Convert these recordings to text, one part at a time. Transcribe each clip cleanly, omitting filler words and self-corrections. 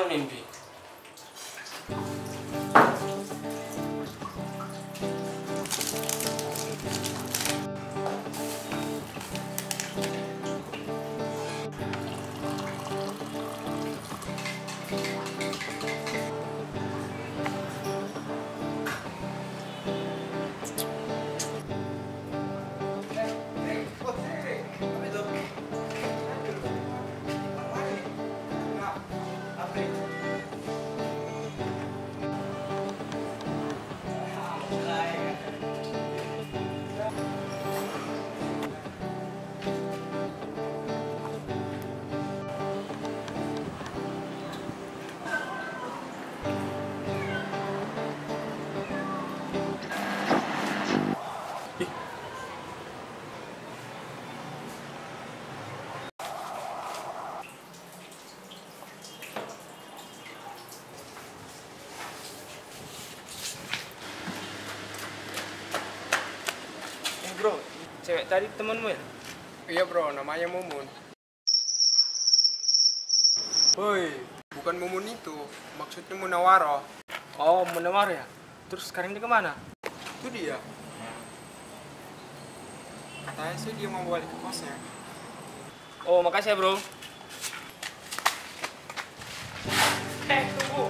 temenin, Bi. Bro, cewek tadi temenmu ya? Iya bro, namanya Mumun. Woi, bukan Mumun itu, maksudnya Munawaro. Oh, Munawar ya? Terus sekarang dia kemana? Itu dia. Katanya sih dia mau balik ke kosnya. Oh, makasih ya bro. Tunggu.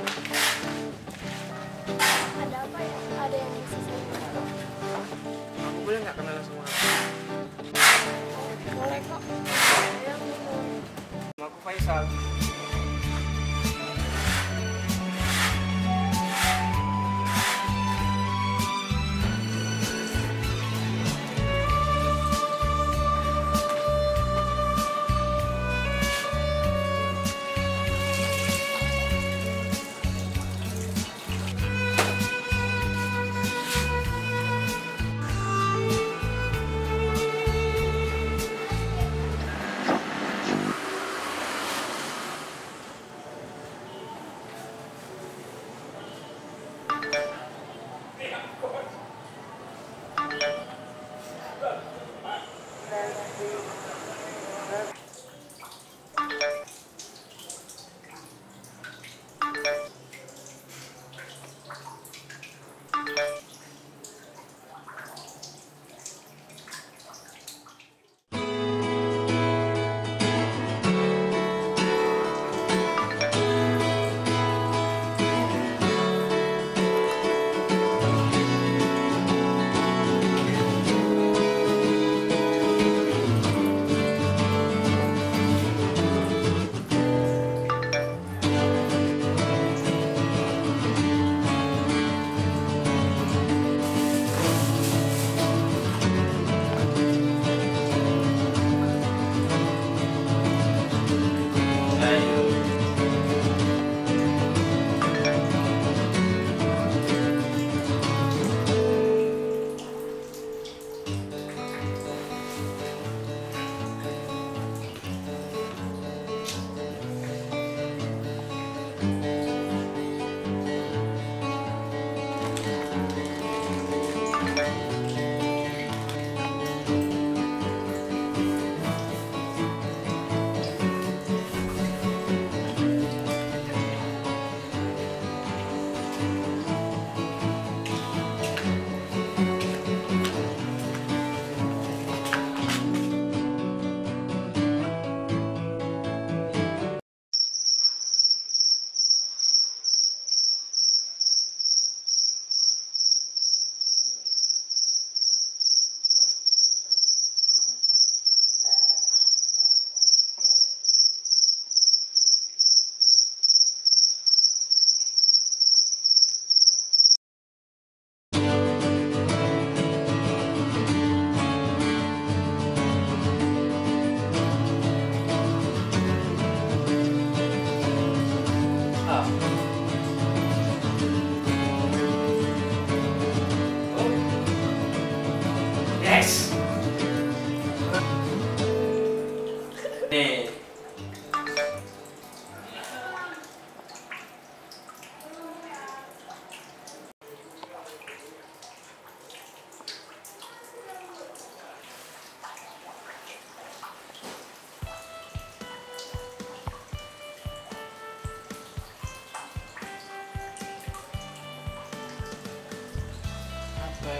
Ada apa ya? Ada yang bisa saya bantu? Aku boleh nggak kenalan sama aku? Boleh kok. Saya mau. Nama aku Faisal.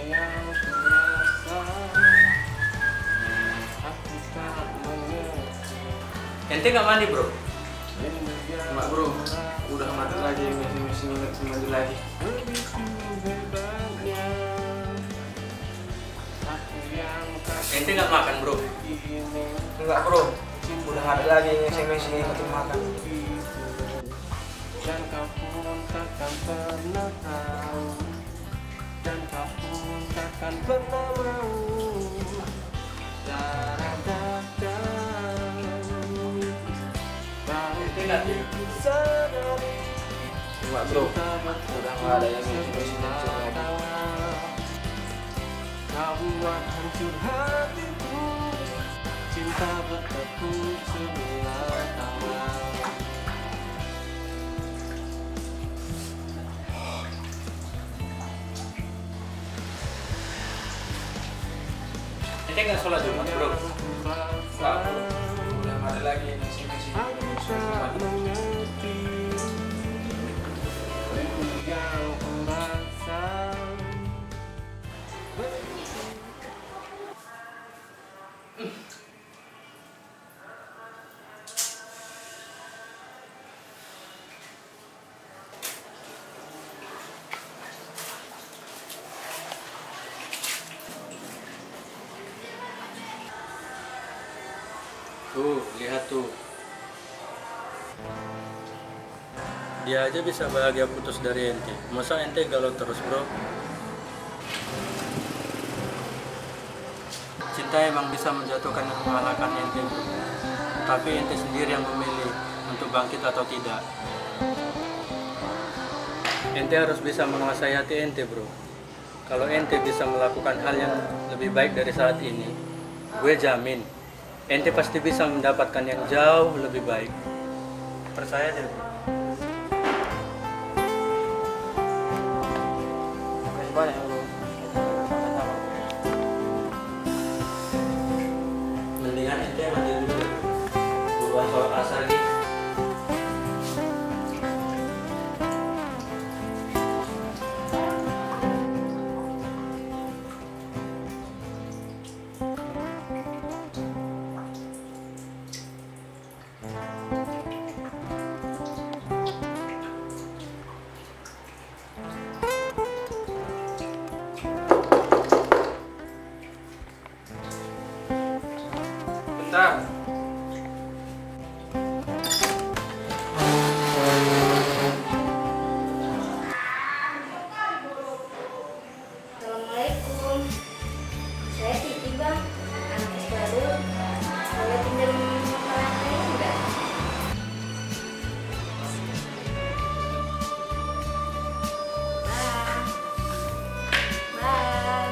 yang kurasa, aku tak mengerti. Ente nggak mandi bro? Enggak bro, udah mati lagi mesin ingat mandi lagi. Ente nggak makan bro? Enggak bro, udah nggak ada lagi mesin ikut makan. Dan kau pun takkan pernah tahu, dan kau pun takkan pernah mau. Enggak bro, udah nggak ada yang mesin lagi. Kau buat hancur hatiku, cinta bertepuk sebelah tangan. Ente nggak sholat Jumat bro? Enggak bro, udah nggak ada lagi mesin Aku tak mengerti yang ku rasa. Tuh, lihat tuh. Dia aja bisa bahagia putus dari ente. Masa ente galau terus bro? Cinta emang bisa menjatuhkan dan mengalahkan ente bro. Tapi ente sendiri yang memilih untuk bangkit atau tidak. Ente harus bisa menguasai hati ente bro. Kalau ente bisa melakukan hal yang lebih baik dari saat ini, gue jamin ente pasti bisa mendapatkan yang jauh lebih baik. Percaya aja bro. Makasih banyak bro. Mendingan ente mandi dulu deh. Buruan sholat asar nih. Bentar. Assalamualaikum. Saya Titi bang, anak baru. Boleh pinjam perangkatnya enggak? Bang.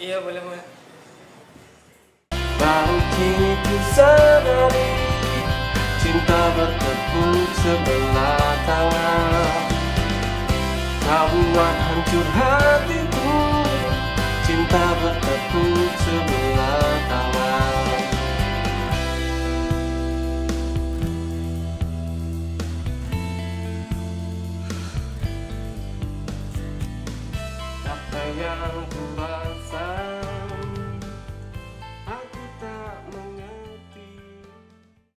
Iya boleh. Baru kini ku sadari, cinta bertepuk sebelah tangan. Kau buat hancur hatiku, cinta bertepuk sebelah tangan. Apa yang ku